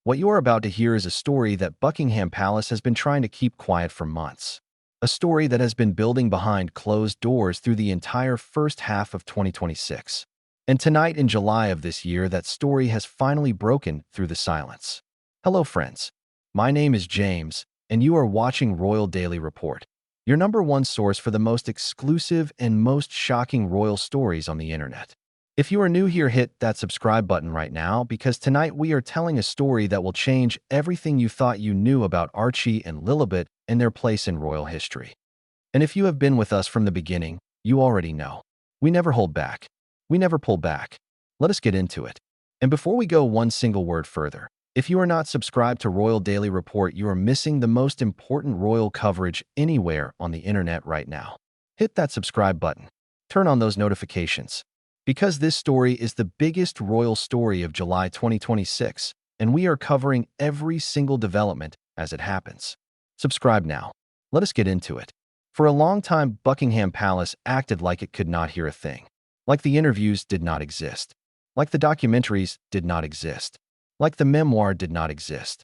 What you are about to hear is a story that Buckingham Palace has been trying to keep quiet for months. A story that has been building behind closed doors through the entire first half of 2026. And tonight in July of this year, that story has finally broken through the silence. Hello, friends. My name is James, and you are watching Royal Daily Report, your number one source for the most exclusive and most shocking royal stories on the internet. If you are new here, hit that subscribe button right now because tonight we are telling a story that will change everything you thought you knew about Archie and Lilibet and their place in royal history. And if you have been with us from the beginning, you already know. We never hold back. We never pull back. Let us get into it. And before we go one single word further, if you are not subscribed to Royal Daily Report, you are missing the most important royal coverage anywhere on the internet right now. Hit that subscribe button. Turn on those notifications. Because this story is the biggest royal story of July 2026, and we are covering every single development as it happens. Subscribe now. Let us get into it. For a long time, Buckingham Palace acted like it could not hear a thing. Like the interviews did not exist. Like the documentaries did not exist. Like the memoir did not exist.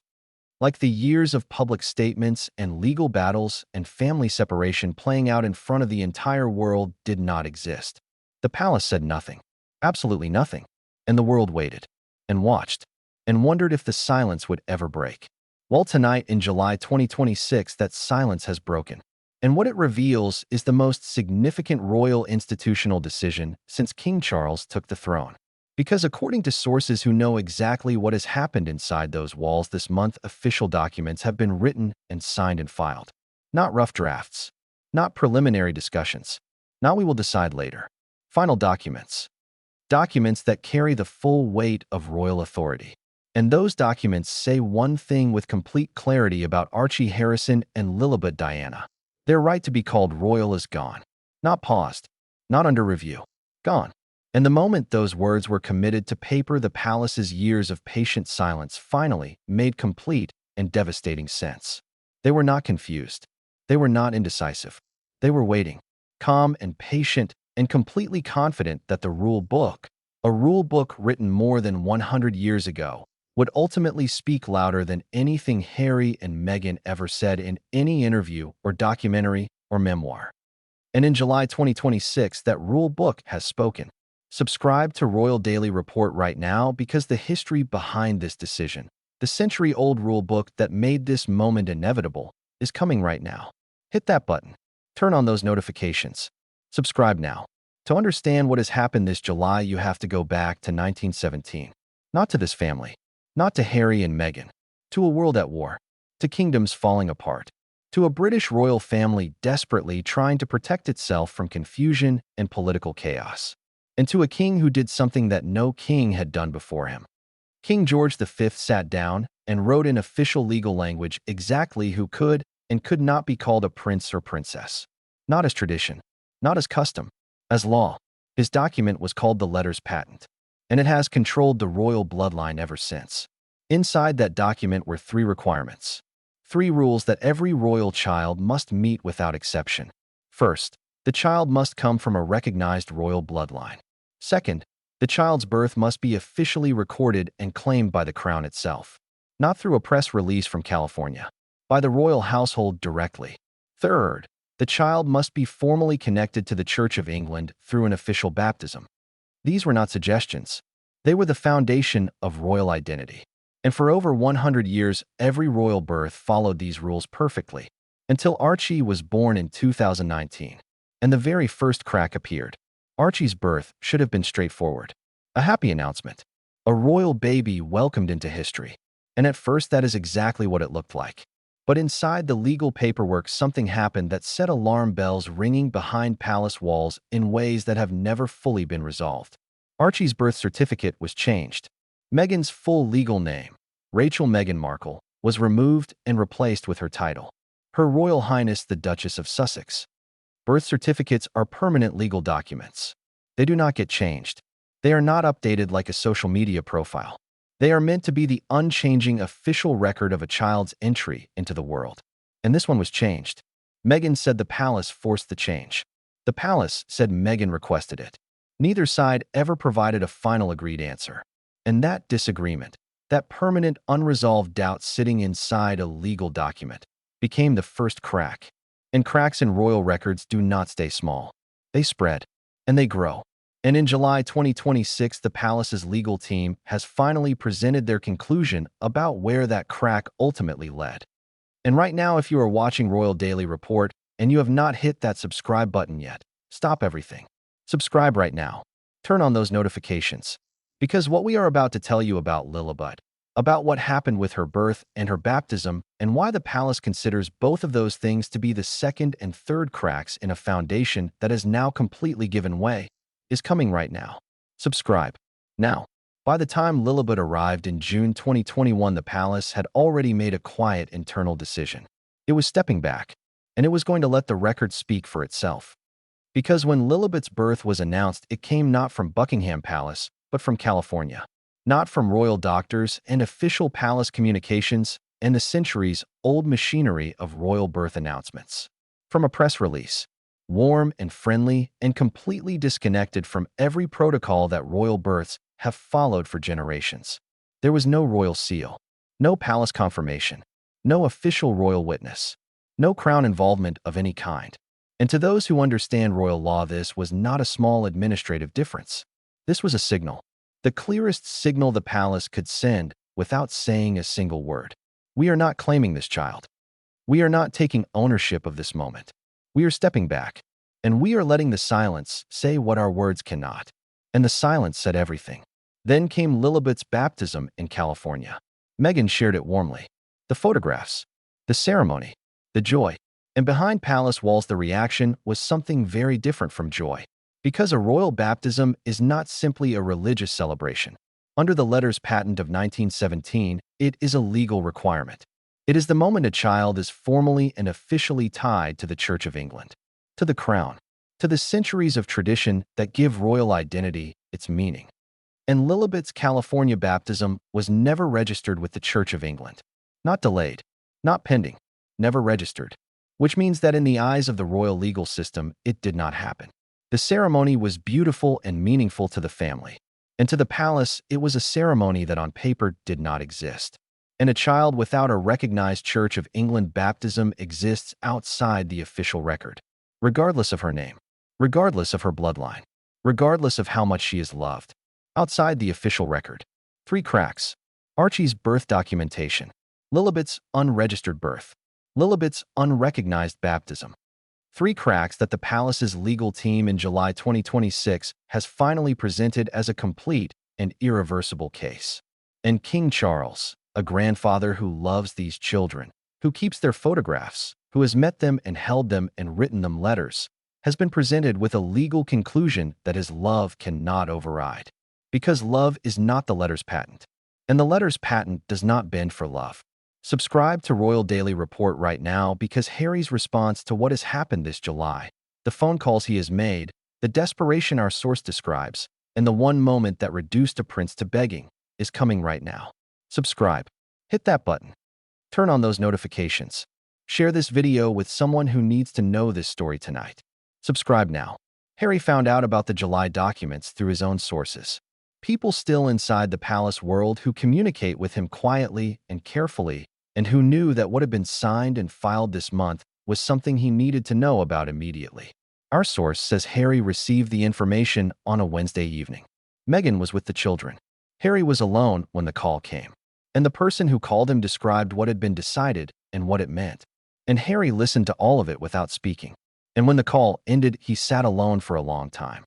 Like the years of public statements and legal battles and family separation playing out in front of the entire world did not exist. The palace said nothing, absolutely nothing, and the world waited, and watched, and wondered if the silence would ever break. Well, tonight in July 2026, that silence has broken, and what it reveals is the most significant royal institutional decision since King Charles took the throne. Because according to sources who know exactly what has happened inside those walls this month, official documents have been written and signed and filed. Not rough drafts, not preliminary discussions, not we will decide later. Final documents. Documents that carry the full weight of royal authority. And those documents say one thing with complete clarity about Archie Harrison and Lilibet Diana. Their right to be called royal is gone. Not paused. Not under review. Gone. And the moment those words were committed to paper, the palace's years of patient silence finally made complete and devastating sense. They were not confused. They were not indecisive. They were waiting, calm and patient, and completely confident that the rule book, a rule book written more than 100 years ago, would ultimately speak louder than anything Harry and Meghan ever said in any interview or documentary or memoir. And in July 2026, that rule book has spoken. Subscribe to Royal Daily Report right now because the history behind this decision, the century-old rule book that made this moment inevitable, is coming right now. Hit that button. Turn on those notifications. Subscribe now. To understand what has happened this July, you have to go back to 1917. Not to this family. Not to Harry and Meghan. To a world at war. To kingdoms falling apart. To a British royal family desperately trying to protect itself from confusion and political chaos. And to a king who did something that no king had done before him. King George V sat down and wrote in official legal language exactly who could and could not be called a prince or princess. Not as tradition. Not as custom, as law. His document was called the Letters Patent, and it has controlled the royal bloodline ever since. Inside that document were 3 requirements. 3 rules that every royal child must meet without exception. First, the child must come from a recognized royal bloodline. Second, the child's birth must be officially recorded and claimed by the crown itself, not through a press release from California, by the royal household directly. Third, the child must be formally connected to the Church of England through an official baptism. These were not suggestions. They were the foundation of royal identity. And for over 100 years, every royal birth followed these rules perfectly, until Archie was born in 2019. And the very first crack appeared. Archie's birth should have been straightforward. A happy announcement. A royal baby welcomed into history. And at first, that is exactly what it looked like. But inside the legal paperwork, something happened that set alarm bells ringing behind palace walls in ways that have never fully been resolved. Archie's birth certificate was changed. Meghan's full legal name, Rachel Meghan Markle, was removed and replaced with her title, Her Royal Highness the Duchess of Sussex. Birth certificates are permanent legal documents. They do not get changed. They are not updated like a social media profile. They are meant to be the unchanging official record of a child's entry into the world. And this one was changed. Meghan said the palace forced the change. The palace said Meghan requested it. Neither side ever provided a final agreed answer. And that disagreement, That permanent, unresolved doubt sitting inside a legal document became the first crack. And cracks in royal records do not stay small. They spread, and they grow. And in July 2026, the palace's legal team has finally presented their conclusion about where that crack ultimately led. And right now, if you are watching Royal Daily Report and you have not hit that subscribe button yet, stop everything. Subscribe right now. Turn on those notifications. Because what we are about to tell you about Lilibet, about what happened with her birth and her baptism, and why the palace considers both of those things to be the second and third cracks in a foundation that has now completely given way, is coming right now. Subscribe. Now. By the time Lilibet arrived in June 2021, the palace had already made a quiet internal decision. It was stepping back, and it was going to let the record speak for itself. Because when Lilibet's birth was announced, it came not from Buckingham Palace, but from California. Not from royal doctors and official palace communications and the centuries-old machinery of royal birth announcements. From a press release, warm and friendly and completely disconnected from every protocol that royal births have followed for generations. There was no royal seal, no palace confirmation, no official royal witness, no crown involvement of any kind. And to those who understand royal law, this was not a small administrative difference. This was a signal, the clearest signal the palace could send without saying a single word. We are not claiming this child. We are not taking ownership of this moment. We are stepping back, and we are letting the silence say what our words cannot. And the silence said everything. Then came Lilibet's baptism in California. Meghan shared it warmly. The photographs, the ceremony, the joy. And behind palace walls, the reaction was something very different from joy. Because a royal baptism is not simply a religious celebration. Under the letters patent of 1917, it is a legal requirement. It is the moment a child is formally and officially tied to the Church of England, to the crown, to the centuries of tradition that give royal identity its meaning. And Lilibet's California baptism was never registered with the Church of England. Not delayed, not pending, never registered. Which means that in the eyes of the royal legal system, it did not happen. The ceremony was beautiful and meaningful to the family. And to the palace, it was a ceremony that on paper did not exist. And a child without a recognized Church of England baptism exists outside the official record, regardless of her name, regardless of her bloodline, regardless of how much she is loved. Outside the official record. 3 cracks. Archie's birth documentation. Lilibet's unregistered birth. Lilibet's unrecognized baptism. 3 cracks that the palace's legal team in July 2026 has finally presented as a complete and irreversible case. And King Charles, a grandfather who loves these children, who keeps their photographs, who has met them and held them and written them letters, has been presented with a legal conclusion that his love cannot override. Because love is not the letters patent, and the letters patent does not bend for love. Subscribe to Royal Daily Report right now because Harry's response to what has happened this July, the phone calls he has made, the desperation our source describes, and the one moment that reduced a prince to begging, is coming right now. Subscribe. Hit that button. Turn on those notifications. Share this video with someone who needs to know this story tonight. Subscribe now. Harry found out about the July documents through his own sources. People still inside the palace world who communicate with him quietly and carefully, and who knew that what had been signed and filed this month was something he needed to know about immediately. Our source says Harry received the information on a Wednesday evening. Meghan was with the children. Harry was alone when the call came. And the person who called him described what had been decided and what it meant. And Harry listened to all of it without speaking. And when the call ended, he sat alone for a long time.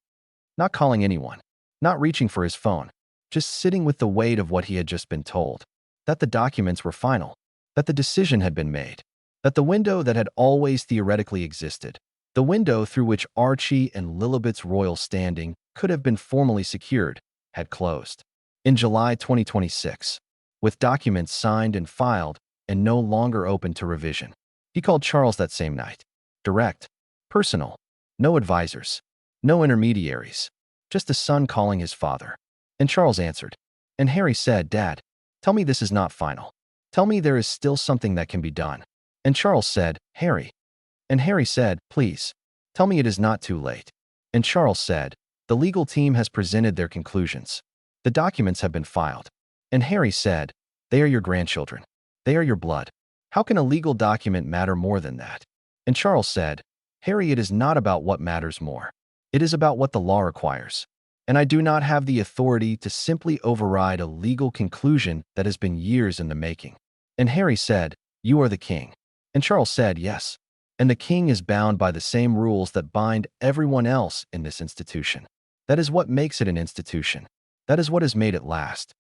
Not calling anyone. Not reaching for his phone, just sitting with the weight of what he had just been told, that the documents were final, that the decision had been made, that the window that had always theoretically existed, the window through which Archie and Lilibet's royal standing could have been formally secured, had closed. In July 2026, with documents signed and filed and no longer open to revision, he called Charles that same night. Direct, personal, no advisors, no intermediaries. Just a son calling his father. And Charles answered. And Harry said, "Dad, tell me this is not final. Tell me there is still something that can be done." And Charles said, "Harry." And Harry said, "Please, tell me it is not too late." And Charles said, "The legal team has presented their conclusions. The documents have been filed." And Harry said, They are your grandchildren. They are your blood. How can a legal document matter more than that? And Charles said, Harry, it is not about what matters more. It is about what the law requires. And I do not have the authority to simply override a legal conclusion that has been years in the making. And Harry said, You are the king. And Charles said, Yes. And the king is bound by the same rules that bind everyone else in this institution. That is what makes it an institution. That is what has made it last.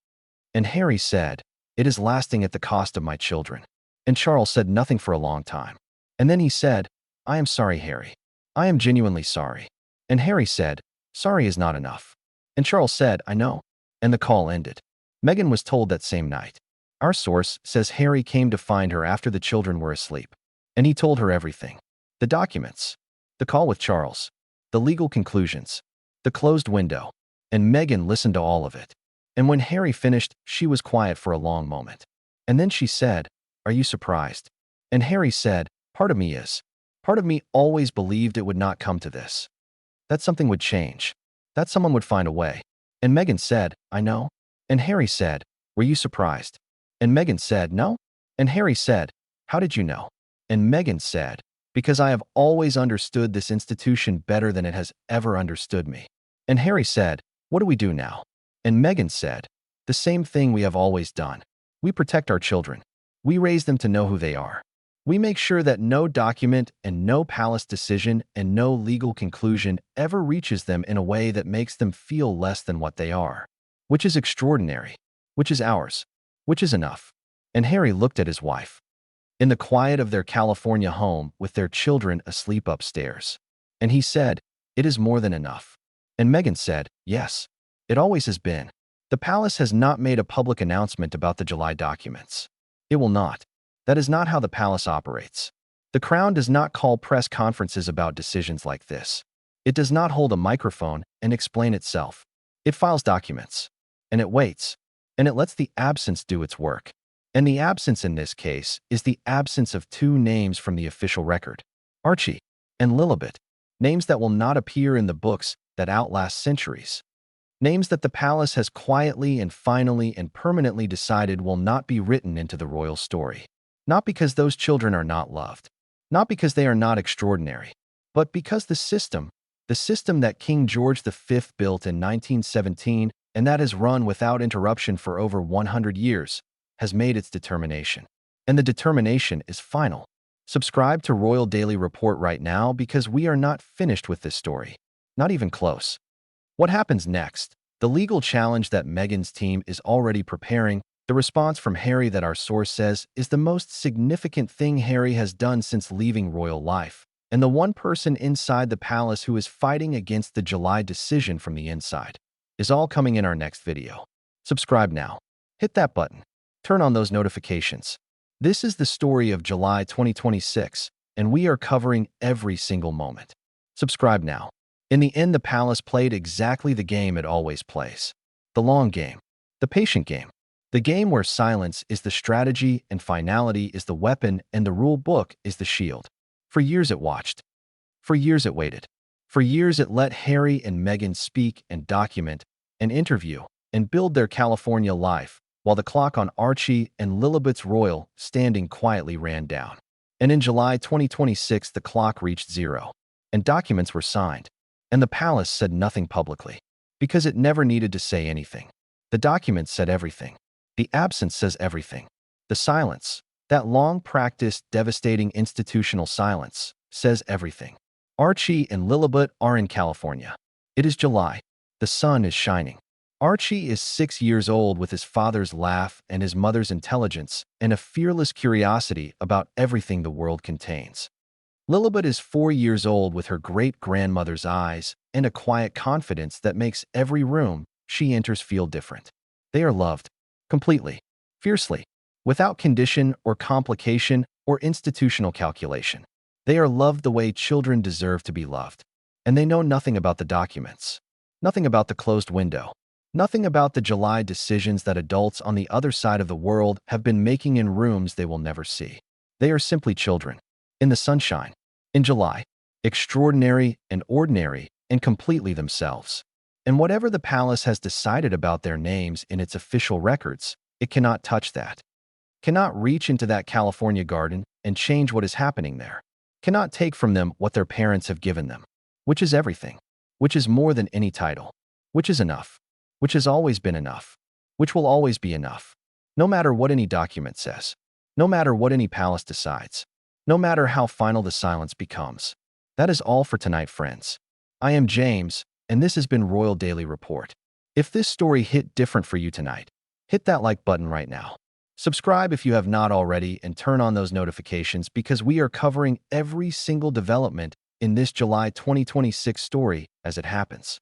And Harry said, It is lasting at the cost of my children. And Charles said nothing for a long time. And then he said, I am sorry, Harry. I am genuinely sorry. And Harry said, Sorry is not enough. And Charles said, I know. And the call ended. Meghan was told that same night. Our source says Harry came to find her after the children were asleep. And he told her everything. The documents, the call with Charles, the legal conclusions, the closed window. And Meghan listened to all of it. And when Harry finished, she was quiet for a long moment. And then she said, Are you surprised? And Harry said, Part of me is. Part of me always believed it would not come to this. That something would change. That someone would find a way. And Meghan said, I know. And Harry said, Were you surprised? And Meghan said, No. And Harry said, How did you know? And Meghan said, Because I have always understood this institution better than it has ever understood me. And Harry said, What do we do now? And Meghan said, The same thing we have always done. We protect our children. We raise them to know who they are. We make sure that no document and no palace decision and no legal conclusion ever reaches them in a way that makes them feel less than what they are, which is extraordinary, which is ours, which is enough. And Harry looked at his wife. In the quiet of their California home with their children asleep upstairs. And he said, It is more than enough. And Meghan said, Yes, it always has been. The palace has not made a public announcement about the July documents. It will not. That is not how the palace operates. The Crown does not call press conferences about decisions like this. It does not hold a microphone and explain itself. It files documents. And it waits. And it lets the absence do its work. And the absence in this case is the absence of two names from the official record. Archie and Lilibet. Names that will not appear in the books that outlast centuries. Names that the palace has quietly and finally and permanently decided will not be written into the royal story. Not because those children are not loved, not because they are not extraordinary, but because the system that King George V built in 1917 and that has run without interruption for over 100 years, has made its determination. And the determination is final. Subscribe to Royal Daily Report right now because we are not finished with this story. Not even close. What happens next? The legal challenge that Meghan's team is already preparing. The response from Harry that our source says is the most significant thing Harry has done since leaving royal life, and the one person inside the palace who is fighting against the July decision from the inside, is all coming in our next video. Subscribe now. Hit that button. Turn on those notifications. This is the story of July 2026, and we are covering every single moment. Subscribe now. In the end, the palace played exactly the game it always plays. The long game. The patient game. The game where silence is the strategy and finality is the weapon and the rule book is the shield. For years it watched. For years it waited. For years it let Harry and Meghan speak and document and interview and build their California life while the clock on Archie and Lilibet's royal standing quietly ran down. And in July 2026 the clock reached zero and documents were signed. And the palace said nothing publicly because it never needed to say anything. The documents said everything. The absence says everything. The silence, that long-practiced, devastating institutional silence, says everything. Archie and Lilibet are in California. It is July. The sun is shining. Archie is 6 years old with his father's laugh and his mother's intelligence and a fearless curiosity about everything the world contains. Lilibet is 4 years old with her great-grandmother's eyes and a quiet confidence that makes every room she enters feel different. They are loved. Completely, fiercely, without condition or complication or institutional calculation. They are loved the way children deserve to be loved. And they know nothing about the documents, nothing about the closed window, nothing about the July decisions that adults on the other side of the world have been making in rooms they will never see. They are simply children, in the sunshine, in July, extraordinary and ordinary and completely themselves. And whatever the palace has decided about their names in its official records, It cannot touch that. Cannot reach into that California garden and change what is happening there. Cannot take from them what their parents have given them, which is everything, which is more than any title, which is enough, which has always been enough, which will always be enough, no matter what any document says, no matter what any palace decides, no matter how final the silence becomes. That is all for tonight, friends. I am James, and this has been Royal Daily Report. If this story hit different for you tonight, hit that like button right now. Subscribe if you have not already and turn on those notifications because we are covering every single development in this July 2026 story as it happens.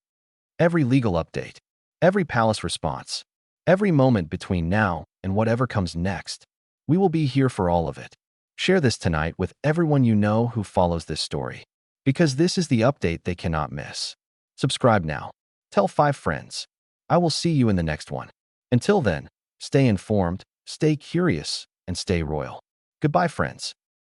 Every legal update, every palace response, every moment between now and whatever comes next. We will be here for all of it. Share this tonight with everyone you know who follows this story, because this is the update they cannot miss. Subscribe now. Tell 5 friends. I will see you in the next one. Until then, stay informed, stay curious, and stay royal. Goodbye, friends.